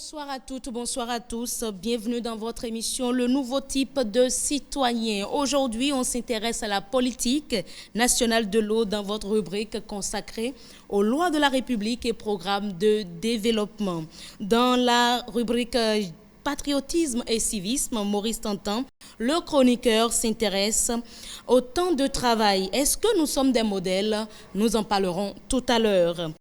Bonsoir à toutes, bonsoir à tous. Bienvenue dans votre émission Le nouveau type de citoyen. Aujourd'hui, on s'intéresse à la politique nationale de l'eau dans votre rubrique consacrée aux lois de la République et programmes de développement. Dans la rubrique Patriotisme et civisme, Maurice Tantan, le chroniqueur s'intéresse au temps de travail. Est-ce que nous sommes des modèles? Nous en parlerons tout à l'heure.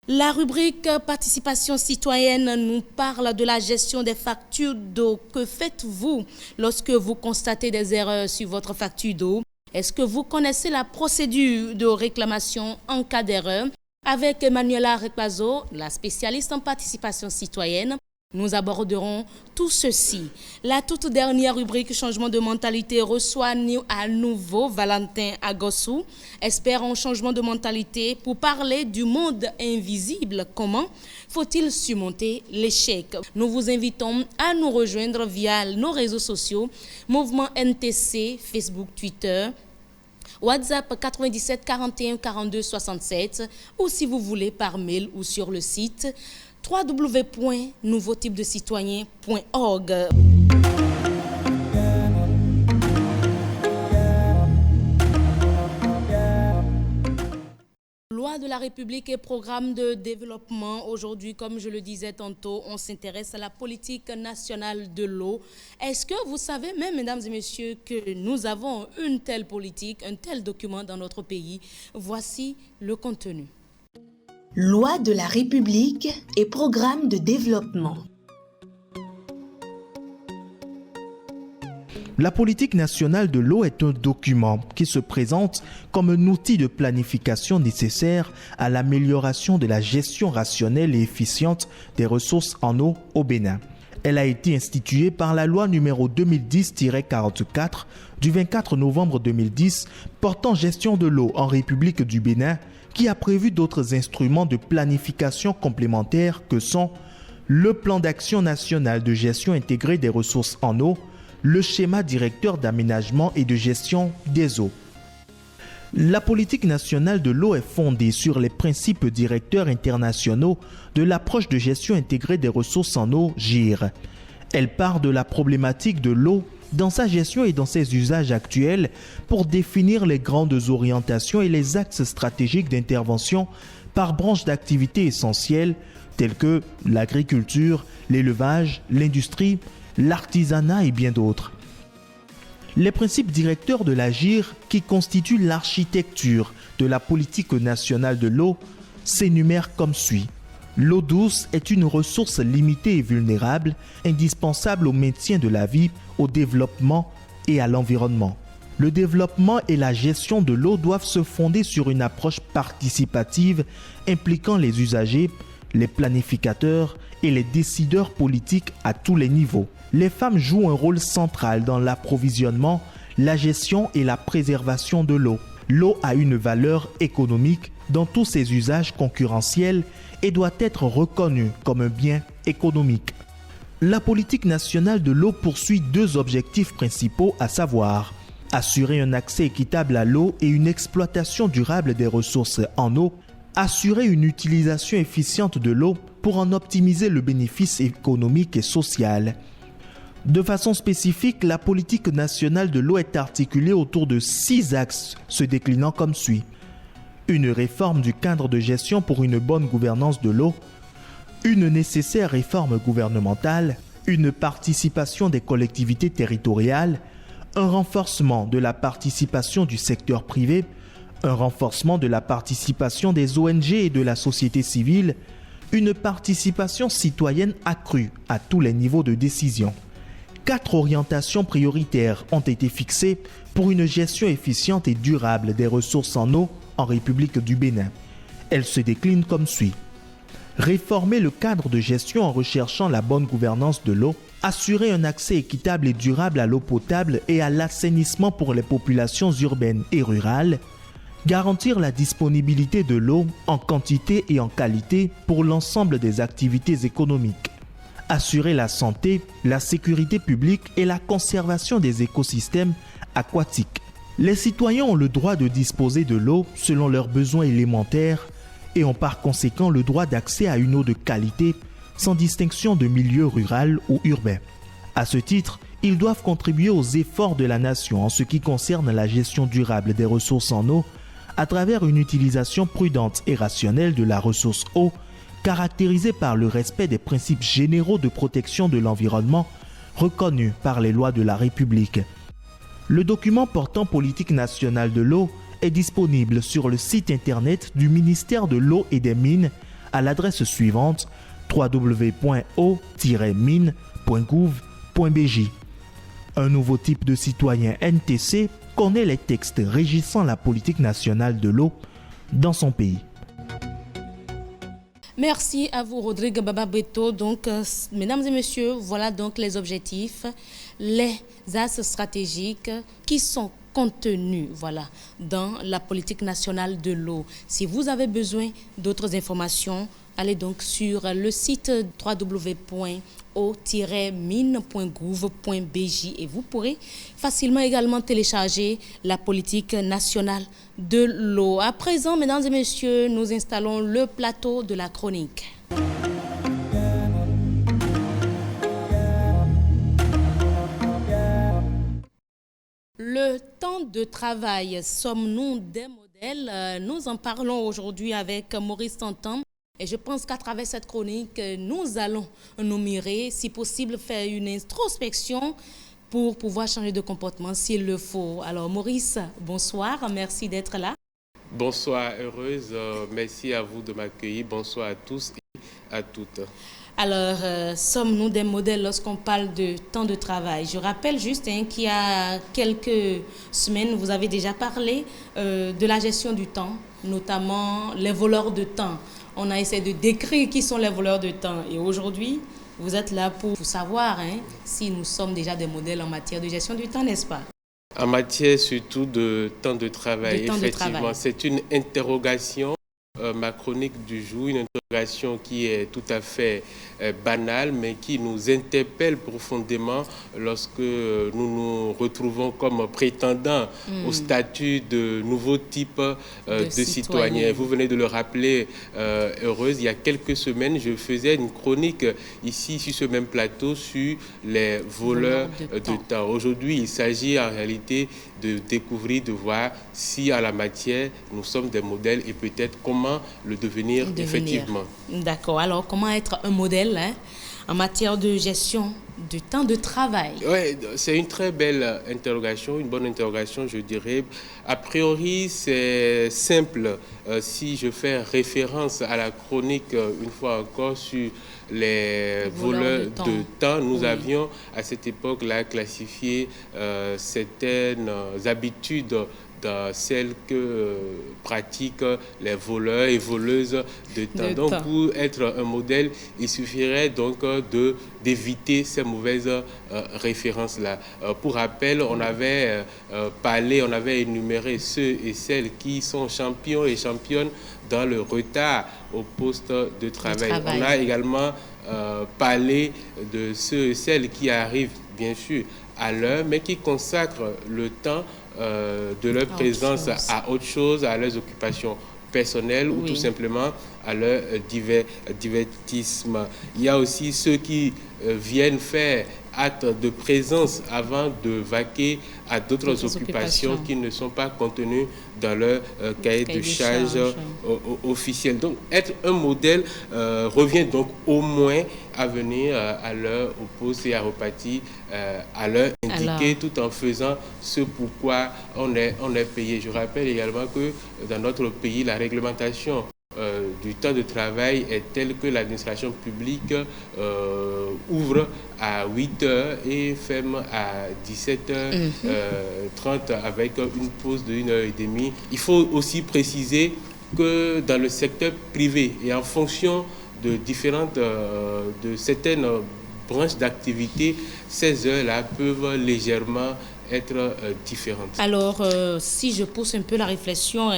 La rubrique Participation citoyenne nous parle de la gestion des factures d'eau. Que faites-vous lorsque vous constatez des erreurs sur votre facture d'eau? Est-ce que vous connaissez la procédure de réclamation en cas d'erreur? Avec Emmanuela Rekwazo, la spécialiste en participation citoyenne, nous aborderons tout ceci. La toute dernière rubrique Changement de mentalité reçoit à nouveau Valentin Agossou, expert en changement de mentalité, pour parler du monde invisible. Comment faut-il surmonter l'échec? Nous vous invitons à nous rejoindre via nos réseaux sociaux, Mouvement NTC, Facebook, Twitter, WhatsApp 97 41 42 67 ou si vous voulez par mail ou sur le site www.nouveautypedecitoyen.org. Loi de la République et programme de développement. Aujourd'hui, comme je le disais tantôt, on s'intéresse à la politique nationale de l'eau. Est-ce que vous savez même, mesdames et messieurs, que nous avons une telle politique, un tel document dans notre pays? Voici le contenu. Loi de la République et programme de développement. La politique nationale de l'eau est un document qui se présente comme un outil de planification nécessaire à l'amélioration de la gestion rationnelle et efficiente des ressources en eau au Bénin. Elle a été instituée par la loi numéro 2010-44 du 24 novembre 2010 portant gestion de l'eau en République du Bénin, qui a prévu d'autres instruments de planification complémentaires que sont le plan d'action national de gestion intégrée des ressources en eau, le schéma directeur d'aménagement et de gestion des eaux. La politique nationale de l'eau est fondée sur les principes directeurs internationaux de l'approche de gestion intégrée des ressources en eau, GIR. Elle part de la problématique de l'eau dans sa gestion et dans ses usages actuels pour définir les grandes orientations et les axes stratégiques d'intervention par branches d'activités essentielles telles que l'agriculture, l'élevage, l'industrie, l'artisanat et bien d'autres. Les principes directeurs de la GIR, qui constituent l'architecture de la politique nationale de l'eau, s'énumèrent comme suit. L'eau douce est une ressource limitée et vulnérable, indispensable au maintien de la vie, au développement et à l'environnement. Le développement et la gestion de l'eau doivent se fonder sur une approche participative impliquant les usagers, les planificateurs et les décideurs politiques à tous les niveaux. Les femmes jouent un rôle central dans l'approvisionnement, la gestion et la préservation de l'eau. L'eau a une valeur économique dans tous ses usages concurrentiels et doit être reconnue comme un bien économique. La politique nationale de l'eau poursuit deux objectifs principaux, à savoir assurer un accès équitable à l'eau et une exploitation durable des ressources en eau, assurer une utilisation efficiente de l'eau pour en optimiser le bénéfice économique et social. De façon spécifique, la politique nationale de l'eau est articulée autour de 6 axes se déclinant comme suit. Une réforme du cadre de gestion pour une bonne gouvernance de l'eau, une nécessaire réforme gouvernementale, une participation des collectivités territoriales, un renforcement de la participation du secteur privé, un renforcement de la participation des ONG et de la société civile, une participation citoyenne accrue à tous les niveaux de décision. 4 orientations prioritaires ont été fixées pour une gestion efficiente et durable des ressources en eau en République du Bénin. Elles se déclinent comme suit. Réformer le cadre de gestion en recherchant la bonne gouvernance de l'eau, assurer un accès équitable et durable à l'eau potable et à l'assainissement pour les populations urbaines et rurales, garantir la disponibilité de l'eau en quantité et en qualité pour l'ensemble des activités économiques, assurer la santé, la sécurité publique et la conservation des écosystèmes aquatiques. Les citoyens ont le droit de disposer de l'eau selon leurs besoins élémentaires et ont par conséquent le droit d'accès à une eau de qualité sans distinction de milieu rural ou urbain. À ce titre, ils doivent contribuer aux efforts de la nation en ce qui concerne la gestion durable des ressources en eau à travers une utilisation prudente et rationnelle de la ressource eau, caractérisée par le respect des principes généraux de protection de l'environnement reconnus par les lois de la République. Le document portant politique nationale de l'eau est disponible sur le site internet du ministère de l'eau et des mines à l'adresse suivante www.eau-mines.gouv.bj. Un nouveau type de citoyen NTC connaît les textes régissant la politique nationale de l'eau dans son pays. Merci à vous, Rodrigue Baba-Breto. Donc, mesdames et messieurs, voilà donc les objectifs, les axes stratégiques qui sont contenus dans la politique nationale de l'eau. Si vous avez besoin d'autres informations, allez donc sur le site www.eau-mines.gouv.bj et vous pourrez facilement également télécharger la politique nationale de l'eau. À présent, mesdames et messieurs, nous installons le plateau de la chronique. Le temps de travail, sommes-nous des modèles? Nous en parlons aujourd'hui avec Maurice Tantan. Et je pense qu'à travers cette chronique, nous allons nous mirer, si possible, faire une introspection pour pouvoir changer de comportement s'il le faut. Alors Maurice, bonsoir, merci d'être là. Bonsoir, heureuse, merci à vous de m'accueillir. Bonsoir à tous et à toutes. Alors, sommes-nous des modèles lorsqu'on parle de temps de travail? Je rappelle juste qu'il y a quelques semaines, vous avez déjà parlé de la gestion du temps, notamment les voleurs de temps. On a essayé de décrire qui sont les voleurs de temps. Et aujourd'hui, vous êtes là pour savoir si nous sommes déjà des modèles en matière de gestion du temps, n'est-ce pas? En matière surtout de temps de travail, effectivement, c'est une interrogation. Ma chronique du jour, une interrogation qui est tout à fait banale, mais qui nous interpelle profondément lorsque nous nous retrouvons comme prétendants au statut de nouveau type de citoyen. Vous venez de le rappeler, heureuse, il y a quelques semaines, je faisais une chronique ici sur ce même plateau sur les voleurs de temps. Aujourd'hui, il s'agit en réalité de découvrir, de voir si à la matière nous sommes des modèles et peut-être comment le devenir. Effectivement. D'accord. Alors, comment être un modèle en matière de gestion du temps de travail? Oui, c'est une très belle interrogation, une bonne interrogation, je dirais. A priori, c'est simple. Si je fais référence à la chronique, une fois encore, sur les voleurs de temps, nous avions à cette époque-là classifié certaines habitudes dans celles que pratiquent les voleurs et voleuses de temps. Donc, pour être un modèle, il suffirait donc d'éviter ces mauvaises références-là. Pour rappel, on avait parlé, on avait énuméré ceux et celles qui sont champions et championnes dans le retard au poste de travail. On a également parlé de ceux et celles qui arrivent, bien sûr, à l'heure, mais qui consacrent le temps de leur présence à autre chose, à leurs occupations personnelles ou tout simplement à leur divertissement. Il y a aussi ceux qui viennent faire acte de présence avant de vaquer à d'autres occupations qui ne sont pas contenues dans leur cahier de charge officiel. Donc, être un modèle revient donc au moins à venir à l'heure au poste et à repartir à l'heure indiquée tout en faisant ce pourquoi on est payé. Je rappelle également que dans notre pays, la réglementation du temps de travail est telle que l'administration publique ouvre à 8 heures et ferme à 17h30 avec une pause de 1h30. Il faut aussi préciser que dans le secteur privé et en fonction de certaines branches d'activité, ces heures-là peuvent légèrement être différentes. Alors, si je pousse un peu la réflexion,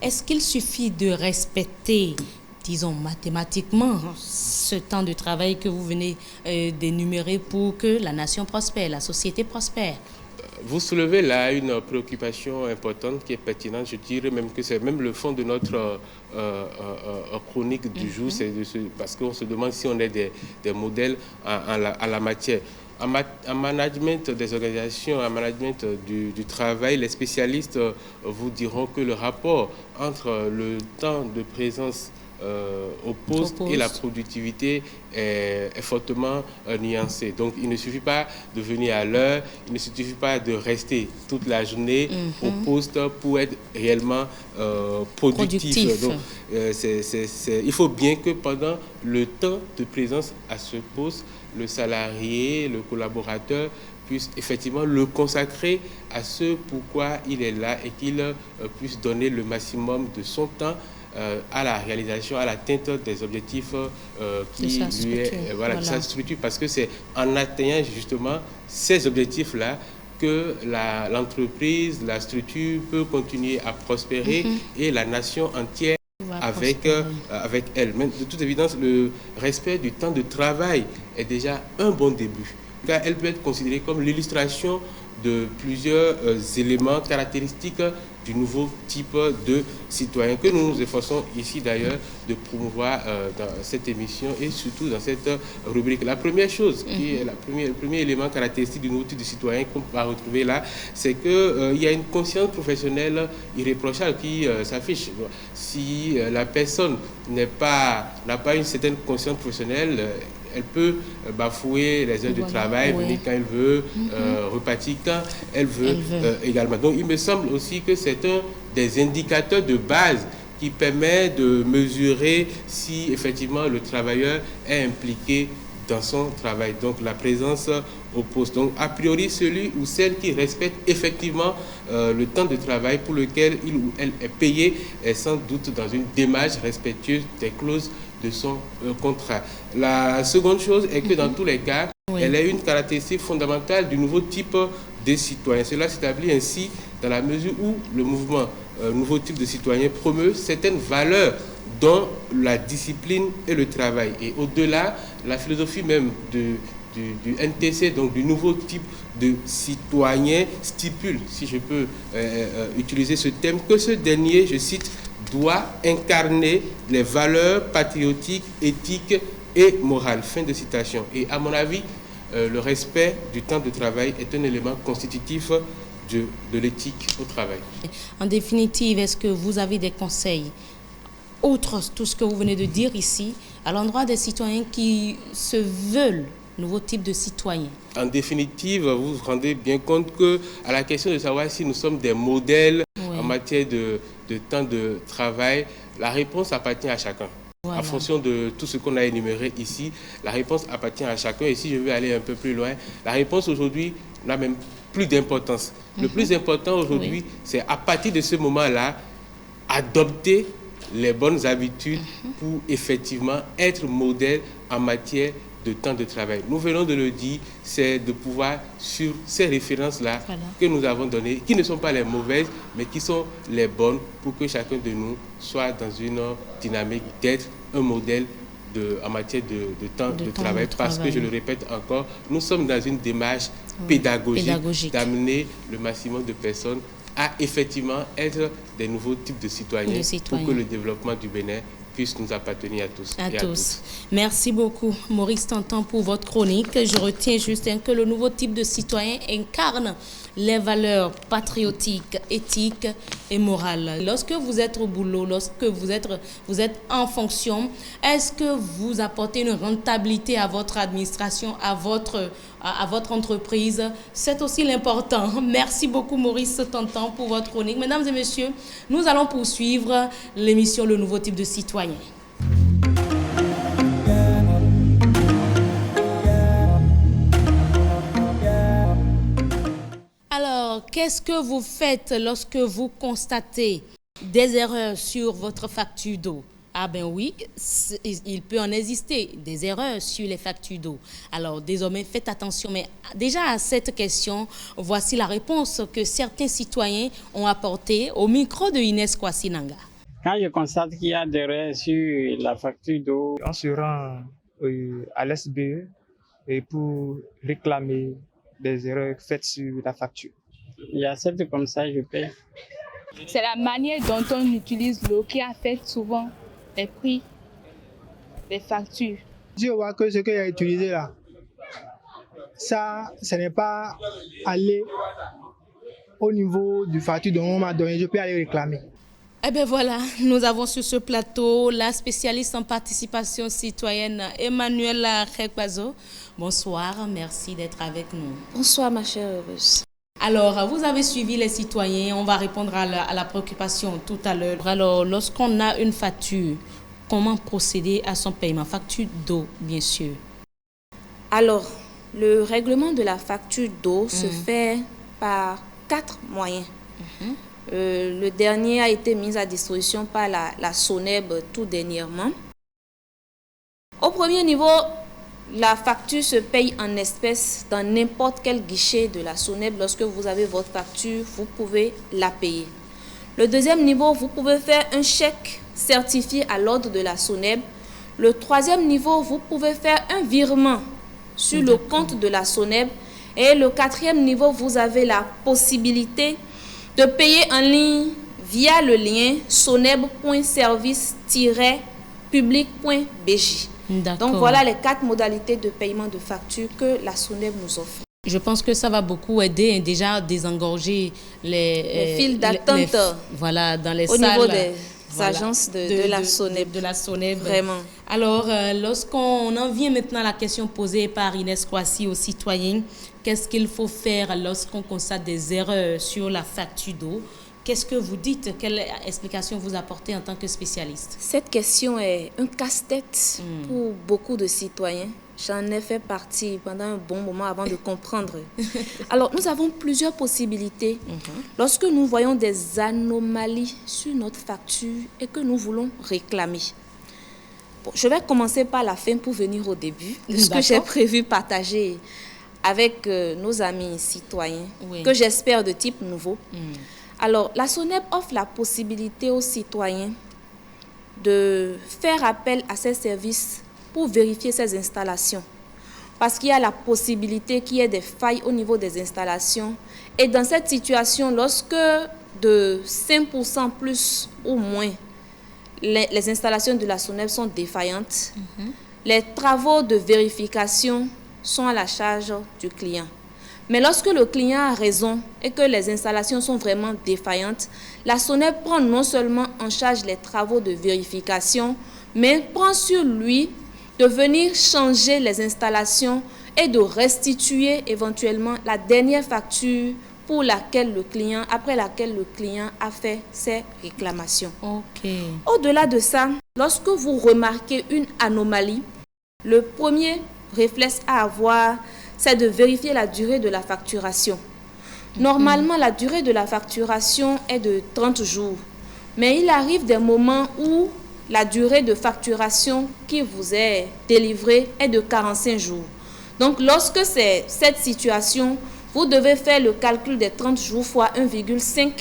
est-ce qu'il suffit de respecter, disons mathématiquement, ce temps de travail que vous venez d'énumérer pour que la nation prospère, la société prospère? Vous soulevez là une préoccupation importante qui est pertinente. Je dirais même que c'est même le fond de notre chronique du jour, parce qu'on se demande si on est des modèles en la matière. En management des organisations, en management du travail, les spécialistes vous diront que le rapport entre le temps de présence au poste et la productivité est fortement nuancée. Donc il ne suffit pas de venir à l'heure, il ne suffit pas de rester toute la journée au poste pour être réellement productif. Donc, il faut bien que pendant le temps de présence à ce poste, le salarié, le collaborateur puisse effectivement le consacrer à ce pourquoi il est là et qu'il puisse donner le maximum de son temps à la réalisation, à l'atteinte des objectifs qui lui est, de sa structure, parce que c'est en atteignant justement ces objectifs-là que l'entreprise, la structure peut continuer à prospérer et la nation entière avec elle. Mais de toute évidence, le respect du temps de travail est déjà un bon début, car elle peut être considérée comme l'illustration de plusieurs éléments caractéristiques du nouveau type de citoyen que nous nous efforçons ici d'ailleurs de promouvoir dans cette émission et surtout dans cette rubrique. La première chose, qui est le premier élément caractéristique du nouveau type de citoyen qu'on va retrouver là, c'est qu'il y a une conscience professionnelle irréprochable qui s'affiche. Si la personne n'a pas une certaine conscience professionnelle, elle peut bafouer les heures de travail, venir quand elle veut, repartir quand elle veut, également. Donc il me semble aussi que c'est un des indicateurs de base qui permet de mesurer si effectivement le travailleur est impliqué dans son travail. Donc la présence au poste. Donc a priori celui ou celle qui respecte effectivement le temps de travail pour lequel il ou elle est payé est sans doute dans une démarche respectueuse des clauses de son contrat. La seconde chose est que dans tous les cas, elle est une caractéristique fondamentale du nouveau type de citoyen. Cela s'établit ainsi dans la mesure où le mouvement nouveau type de citoyen promeut certaines valeurs dont la discipline et le travail. Et au-delà, la philosophie même du NTC, donc du nouveau type de citoyen, stipule, si je peux utiliser ce thème, que ce dernier, je cite, doit incarner les valeurs patriotiques, éthiques et morales. Fin de citation. Et à mon avis, le respect du temps de travail est un élément constitutif de l'éthique au travail. En définitive, est-ce que vous avez des conseils, outre tout ce que vous venez de dire ici, à l'endroit des citoyens qui se veulent nouveau type de citoyens? En définitive, vous vous rendez bien compte que à la question de savoir si nous sommes des modèles en matière de temps de travail, la réponse appartient à chacun. En fonction de tout ce qu'on a énuméré ici, la réponse appartient à chacun. Et si je veux aller un peu plus loin, la réponse aujourd'hui n'a même plus d'importance. Le plus important aujourd'hui, c'est à partir de ce moment-là, adopter les bonnes habitudes pour effectivement être modèle en matière de temps de travail. Nous venons de le dire, c'est de pouvoir, sur ces références-là que nous avons données, qui ne sont pas les mauvaises, mais qui sont les bonnes pour que chacun de nous soit dans une dynamique d'être un modèle en matière de temps de travail. Parce que, je le répète encore, nous sommes dans une démarche pédagogique. D'amener le maximum de personnes à effectivement être des nouveaux types de citoyens pour que le développement du Bénin puisse nous appartenir à tous et à toutes. Merci beaucoup, Maurice Tantan, pour votre chronique. Je retiens juste que le nouveau type de citoyen incarne les valeurs patriotiques, éthiques et morales. Lorsque vous êtes au boulot, lorsque vous êtes en fonction, est-ce que vous apportez une rentabilité à votre administration, à votre entreprise? C'est aussi l'important. Merci beaucoup, Maurice Tantan, pour votre chronique. Mesdames et messieurs, nous allons poursuivre l'émission Le Nouveau Type de Citoyen. Alors, qu'est-ce que vous faites lorsque vous constatez des erreurs sur votre facture d'eau? Ah ben oui, il peut en exister des erreurs sur les factures d'eau. Alors désormais, faites attention. Mais déjà à cette question, voici la réponse que certains citoyens ont apportée au micro de Inès Kwasi-Nanga. Quand je constate qu'il y a des erreurs sur la facture d'eau, on se rend à l'SBE pour réclamer des erreurs faites sur la facture. J'accepte comme ça, je paye. C'est la manière dont on utilise l'eau qui affecte souvent les prix des factures. Je vois que ce qu'il a utilisé là, ça, ce n'est pas aller au niveau du facture dont on m'a donné. Je peux aller réclamer. Eh bien voilà, nous avons sur ce plateau la spécialiste en participation citoyenne Emmanuelle Rekwazo. Bonsoir, merci d'être avec nous. Bonsoir ma chère heureuse. Alors, vous avez suivi les citoyens, on va répondre à la préoccupation tout à l'heure. Alors, lorsqu'on a une facture, comment procéder à son paiement? Facture d'eau, bien sûr. Alors, le règlement de la facture d'eau se fait par 4 moyens. Le dernier a été mis à disposition par la SONEB tout dernièrement. Au premier niveau, la facture se paye en espèces dans n'importe quel guichet de la SONEB. Lorsque vous avez votre facture, vous pouvez la payer. Le deuxième niveau, vous pouvez faire un chèque certifié à l'ordre de la SONEB. Le troisième niveau, vous pouvez faire un virement sur le compte de la SONEB. Et le quatrième niveau, vous avez la possibilité de payer en ligne via le lien soneb.service-public.bj. Donc voilà les 4 modalités de paiement de facture que la SONEB nous offre. Je pense que ça va beaucoup aider déjà à désengorger les files d'attente voilà, dans les au salles. Niveau des agences de la SONEB. De la SONEB. Vraiment. Alors, lorsqu'on en vient maintenant à la question posée par Inès Kouassi aux citoyens, qu'est-ce qu'il faut faire lorsqu'on constate des erreurs sur la facture d'eau? Qu'est-ce que vous dites? Quelle explication vous apportez en tant que spécialiste? Cette question est un casse-tête pour beaucoup de citoyens. J'en ai fait partie pendant un bon moment avant de comprendre. Alors, nous avons plusieurs possibilités. Lorsque nous voyons des anomalies sur notre facture et que nous voulons réclamer. Bon, je vais commencer par la fin pour venir au début de ce que j'ai prévu partager avec nos amis citoyens, que j'espère de type nouveau. Alors, la SONEB offre la possibilité aux citoyens de faire appel à ces services pour vérifier ces installations. Parce qu'il y a la possibilité qu'il y ait des failles au niveau des installations. Et dans cette situation, lorsque de 5% plus ou moins, les installations de la SONEB sont défaillantes, les travaux de vérification sont à la charge du client. Mais lorsque le client a raison et que les installations sont vraiment défaillantes, la SONEB prend non seulement en charge les travaux de vérification, mais prend sur lui de venir changer les installations et de restituer éventuellement la dernière facture pour laquelle après laquelle le client a fait ses réclamations. Au-delà de ça, lorsque vous remarquez une anomalie, le premier réflexe à avoir, c'est de vérifier la durée de la facturation. Normalement, la durée de la facturation est de 30 jours. Mais il arrive des moments où la durée de facturation qui vous est délivrée est de 45 jours. Donc, lorsque c'est cette situation, vous devez faire le calcul des 30 jours fois 1,5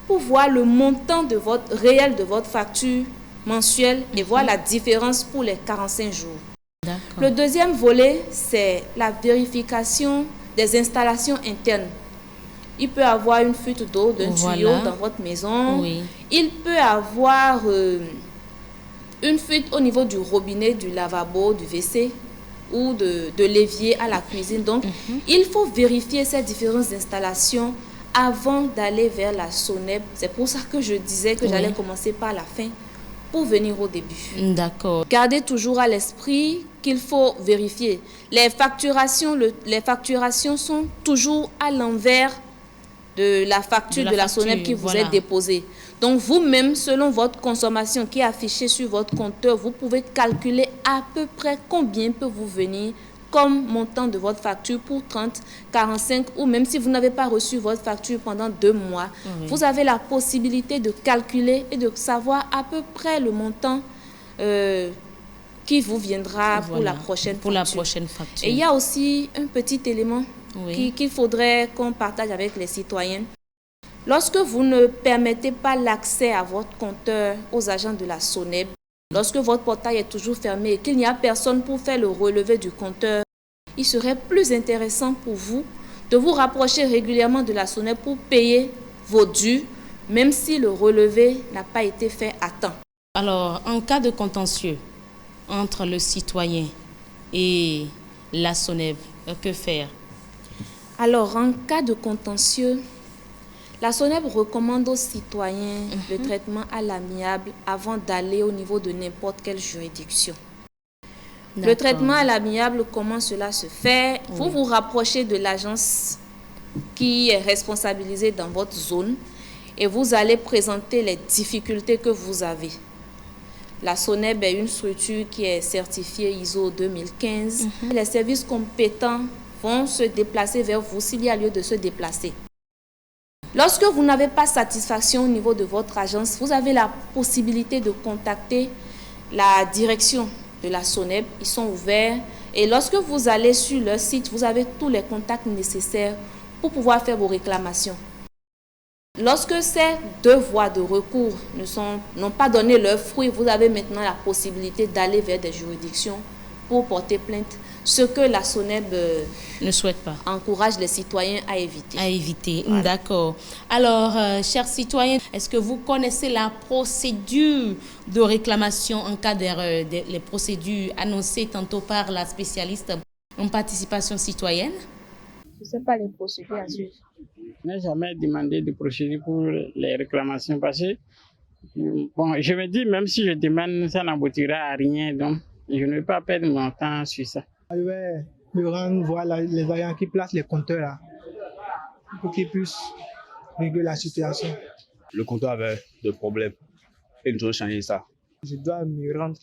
pour voir le montant réel de votre facture mensuelle et voir la différence pour les 45 jours. Le deuxième volet, c'est la vérification des installations internes. Il peut y avoir une fuite d'eau d'un tuyau dans votre maison. Il peut y avoir une fuite au niveau du robinet, du lavabo, du WC ou de l'évier à la cuisine. Donc, il faut vérifier ces différentes installations avant d'aller vers la SONEB. C'est pour ça que je disais que j'allais commencer par la fin pour venir au début. D'accord. Gardez toujours à l'esprit qu'il faut vérifier. Les facturations sont toujours à l'envers de la facture de la SONEB qui vous est déposée. Donc vous-même, selon votre consommation qui est affichée sur votre compteur, vous pouvez calculer à peu près combien peut vous venir comme montant de votre facture pour 30, 45 ou même si vous n'avez pas reçu votre facture pendant 2 mois, vous avez la possibilité de calculer et de savoir à peu près le montant qui vous viendra pour la prochaine facture. Et il y a aussi un petit élément qu'il faudrait qu'on partage avec les citoyens. Lorsque vous ne permettez pas l'accès à votre compteur aux agents de la SONEB, lorsque votre portail est toujours fermé et qu'il n'y a personne pour faire le relevé du compteur, il serait plus intéressant pour vous de vous rapprocher régulièrement de la SONEB pour payer vos dus, même si le relevé n'a pas été fait à temps. Alors, en cas de contentieux entre le citoyen et la SONEB, que faire? Alors, en cas de contentieux, la SONEB recommande aux citoyens le traitement à l'amiable avant d'aller au niveau de n'importe quelle juridiction. Le traitement à l'amiable, comment cela se fait? Vous vous rapprochez de l'agence qui est responsabilisée dans votre zone et vous allez présenter les difficultés que vous avez. La SONEB est une structure qui est certifiée ISO 2015. Les services compétents vont se déplacer vers vous s'il y a lieu de se déplacer. Lorsque vous n'avez pas satisfaction au niveau de votre agence, vous avez la possibilité de contacter la direction de la SONEB. Ils sont ouverts et lorsque vous allez sur leur site, vous avez tous les contacts nécessaires pour pouvoir faire vos réclamations. Lorsque ces deux voies de recours n'ont pas donné leurs fruits, vous avez maintenant la possibilité d'aller vers des juridictions pour porter plainte, ce que la SONEB ne souhaite pas. Encourage les citoyens à éviter. À éviter, voilà. D'accord. Alors, chers citoyens, est-ce que vous connaissez la procédure de réclamation en cas d'erreur, les procédures annoncées tantôt par la spécialiste en participation citoyenne? Je ne sais pas les procédures à suivre. Je n'ai jamais demandé de procédure pour les réclamations parce que, bon, je me dis, même si je demande, ça n'aboutira à rien, donc je ne vais pas perdre mon temps sur ça. Je vais me rendre voir les agents qui placent les compteurs là, pour qu'ils puissent régler la situation. Le compteur avait des problèmes et nous devons changer ça. Je dois me rendre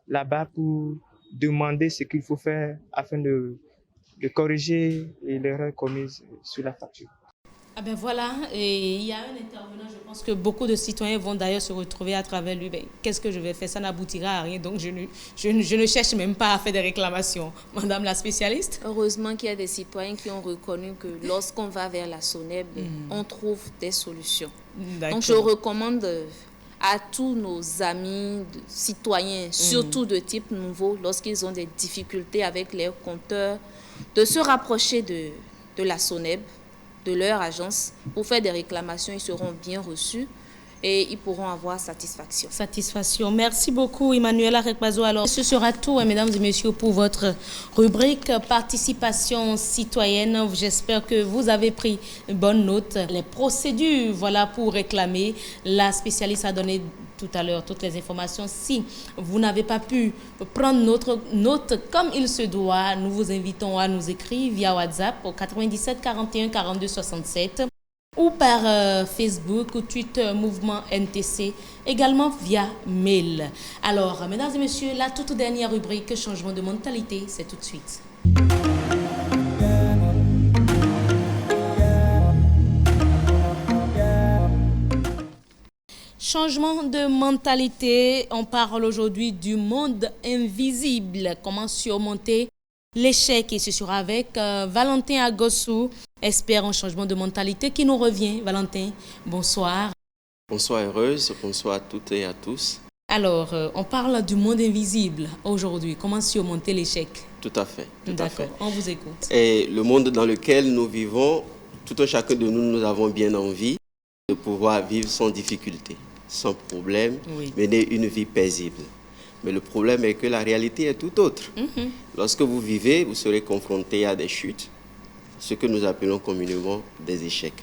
là-bas pour demander ce qu'il faut faire afin de corriger l'erreur commise sur la facture. Ah ben voilà, et il y a un intervenant, je pense que beaucoup de citoyens vont d'ailleurs se retrouver à travers lui. Ben, qu'est-ce que je vais faire? Ça n'aboutira à rien, donc je ne cherche même pas à faire des réclamations. Madame la spécialiste? Heureusement qu'il y a des citoyens qui ont reconnu que lorsqu'on va vers la SONEB, on trouve des solutions. Donc je recommande à tous nos amis citoyens, surtout de type nouveau, lorsqu'ils ont des difficultés avec leurs compteurs, de se rapprocher de la SONEB, de leur agence, pour faire des réclamations. Ils seront bien reçus et ils pourront avoir satisfaction. Satisfaction. Merci beaucoup, Emmanuel Arekpazo. Alors, ce sera tout, mesdames et messieurs, pour votre rubrique participation citoyenne. J'espère que vous avez pris bonne note. Les procédures, voilà, pour réclamer. La spécialiste a donné tout à l'heure toutes les informations. Si vous n'avez pas pu prendre notre note comme il se doit, nous vous invitons à nous écrire via WhatsApp au 97 41 42 67 ou par Facebook ou Twitter Mouvement NTC, également via mail. Alors, mesdames et messieurs, la toute dernière rubrique changement de mentalité, c'est tout de suite. Changement de mentalité, on parle aujourd'hui du monde invisible. Comment surmonter l'échec? Et ce sera avec Valentin Agossou, expert en changement de mentalité, qui nous revient. Valentin, bonsoir. Bonsoir Heureuse, bonsoir à toutes et à tous. Alors, on parle du monde invisible aujourd'hui. Comment surmonter l'échec? Tout à fait. D'accord, on vous écoute. Et le monde dans lequel nous vivons, tout un chacun de nous, nous avons bien envie de pouvoir vivre sans difficulté, sans problème, mener une vie paisible. Mais le problème est que la réalité est tout autre. Lorsque vous vivez, vous serez confronté à des chutes, ce que nous appelons communément des échecs.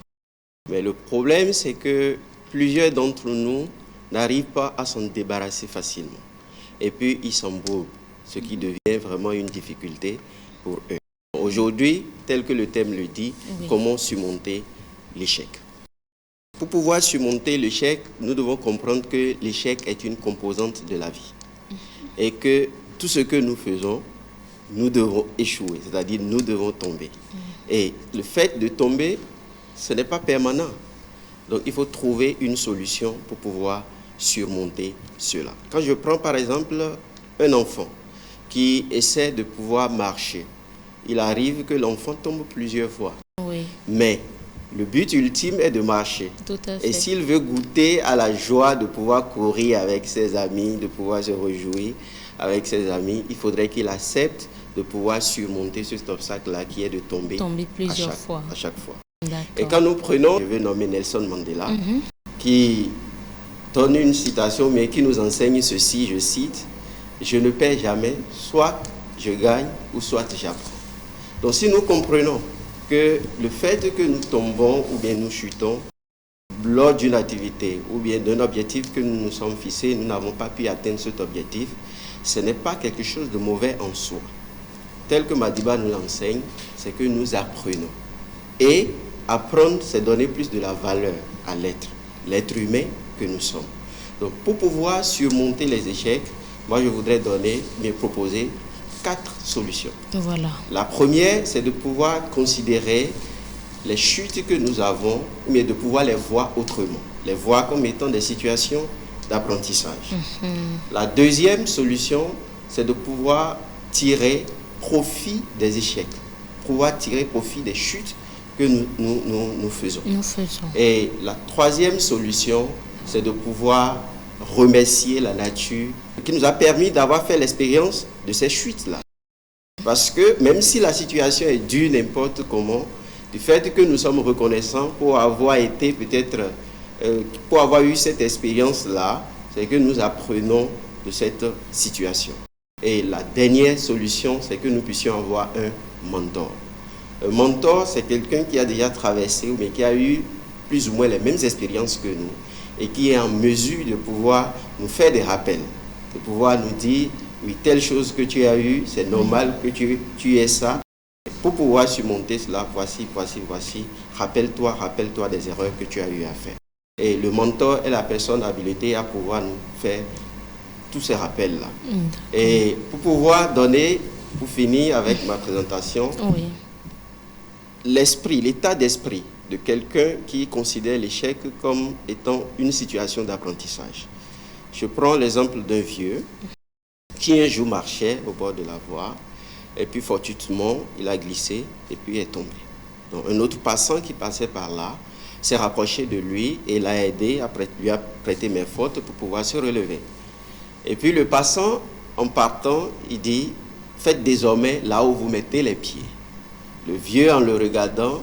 Mais le problème, c'est que plusieurs d'entre nous n'arrivent pas à s'en débarrasser facilement. Et puis, ils s'embourbent, ce qui devient vraiment une difficulté pour eux. Aujourd'hui, tel que le thème le dit, comment surmonter l'échec? Pour pouvoir surmonter l'échec, nous devons comprendre que l'échec est une composante de la vie. Et que tout ce que nous faisons, nous devons échouer, c'est-à-dire nous devons tomber. Et le fait de tomber, ce n'est pas permanent. Donc il faut trouver une solution pour pouvoir surmonter cela. Quand je prends par exemple un enfant qui essaie de pouvoir marcher, il arrive que l'enfant tombe plusieurs fois. Mais le but ultime est de marcher. Tout à fait. Et s'il veut goûter à la joie de pouvoir courir avec ses amis, de pouvoir se réjouir avec ses amis, il faudrait qu'il accepte de pouvoir surmonter cet obstacle-là qui est de tomber plusieurs fois. À chaque fois. Et quand nous prenons, je vais nommer Nelson Mandela, qui donne une citation, mais qui nous enseigne ceci, je cite, « Je ne perds jamais, soit je gagne ou soit j'apprends ». Donc si nous comprenons que le fait que nous tombons ou bien nous chutons lors d'une activité ou bien d'un objectif que nous nous sommes fixés, nous n'avons pas pu atteindre cet objectif, ce n'est pas quelque chose de mauvais en soi. Tel que Madiba nous l'enseigne, c'est que nous apprenons. Et apprendre, c'est donner plus de la valeur à l'être humain que nous sommes. Donc pour pouvoir surmonter les échecs, moi je voudrais proposer 4 solutions. Voilà. La première, c'est de pouvoir considérer les chutes que nous avons, mais de pouvoir les voir autrement, les voir comme étant des situations d'apprentissage. La deuxième solution, c'est de pouvoir tirer profit des échecs, pouvoir tirer profit des chutes que nous faisons. Et la troisième solution, c'est de pouvoir remercier la nature qui nous a permis d'avoir fait l'expérience de ces chutes-là. Parce que même si la situation est dure n'importe comment, du fait que nous sommes reconnaissants pour avoir été peut-être, pour avoir eu cette expérience-là, c'est que nous apprenons de cette situation. Et la dernière solution, c'est que nous puissions avoir un mentor. Un mentor, c'est quelqu'un qui a déjà traversé, mais qui a eu plus ou moins les mêmes expériences que nous et qui est en mesure de pouvoir nous faire des rappels, de pouvoir nous dire, oui, telle chose que tu as eue, c'est normal que tu aies ça. Pour pouvoir surmonter cela, voici, rappelle-toi des erreurs que tu as eu à faire. Et le mentor est la personne habilitée à pouvoir nous faire tous ces rappels-là. Et pour pouvoir donner, pour finir avec ma présentation, l'état d'esprit de quelqu'un qui considère l'échec comme étant une situation d'apprentissage. Je prends l'exemple d'un vieux qui un jour marchait au bord de la voie et puis fortuitement, il a glissé et puis est tombé. Donc, un autre passant qui passait par là s'est rapproché de lui et l'a aidé, lui a prêté main forte pour pouvoir se relever. Et puis le passant, en partant, il dit, faites désormais là où vous mettez les pieds. Le vieux, en le regardant,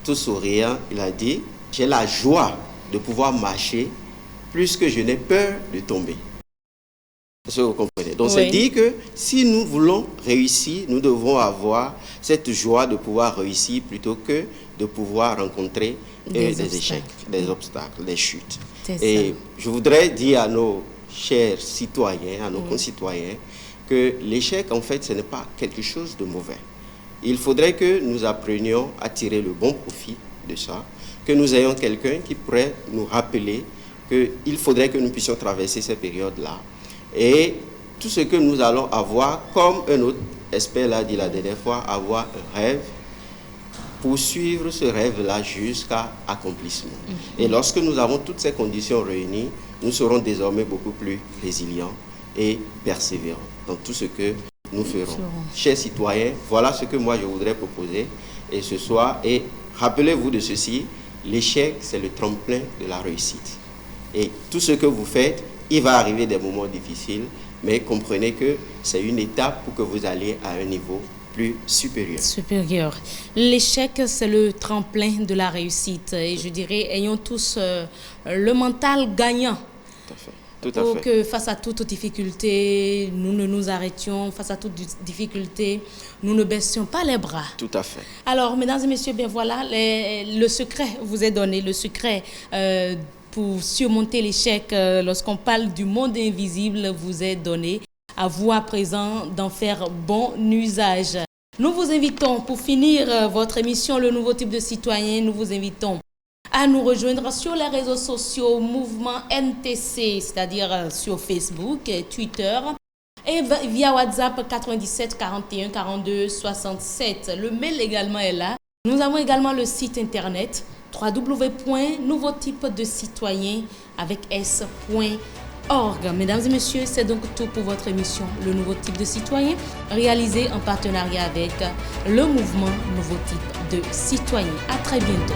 tout souriant, il a dit, j'ai la joie de pouvoir marcher plus que je n'ai peur de tomber. Est-ce que vous comprenez? Donc, c'est dire que si nous voulons réussir, nous devons avoir cette joie de pouvoir réussir plutôt que de pouvoir rencontrer des échecs, des obstacles, des chutes. Et je voudrais dire à nos chers citoyens, à nos concitoyens, que l'échec, en fait, ce n'est pas quelque chose de mauvais. Il faudrait que nous apprenions à tirer le bon profit de ça, que nous ayons quelqu'un qui pourrait nous rappeler qu'il faudrait que nous puissions traverser ces périodes-là. Et tout ce que nous allons avoir, comme un autre expert l'a dit la dernière fois, avoir un rêve, poursuivre ce rêve-là jusqu'à accomplissement. Et lorsque nous avons toutes ces conditions réunies, nous serons désormais beaucoup plus résilients et persévérants dans tout ce que nous ferons. Chers citoyens, voilà ce que moi je voudrais proposer et ce soir. Et rappelez-vous de ceci, l'échec, c'est le tremplin de la réussite. Et tout ce que vous faites, il va arriver des moments difficiles, mais comprenez que c'est une étape pour que vous alliez à un niveau plus supérieur. L'échec, c'est le tremplin de la réussite. Et je dirais, ayons tous le mental gagnant. Tout à fait. Pour que face à toute difficulté, nous ne nous arrêtions. Face à toute difficulté, nous ne baissions pas les bras. Tout à fait. Alors, mesdames et messieurs, bien voilà, le secret vous est donné. Le secret pour surmonter l'échec, lorsqu'on parle du monde invisible, vous est donné. À vous à présent d'en faire bon usage. Nous vous invitons, pour finir votre émission Le Nouveau Type de Citoyen, nous vous invitons à nous rejoindre sur les réseaux sociaux Mouvement NTC, c'est-à-dire sur Facebook et Twitter, et via WhatsApp 97 41 42 67. Le mail également est là. Nous avons également le site internet www.nouveautypedecitoyen avec s.org. Mesdames et messieurs, c'est donc tout pour votre émission Le Nouveau Type de Citoyen, réalisée en partenariat avec le mouvement Nouveau Type de Citoyen. À très bientôt.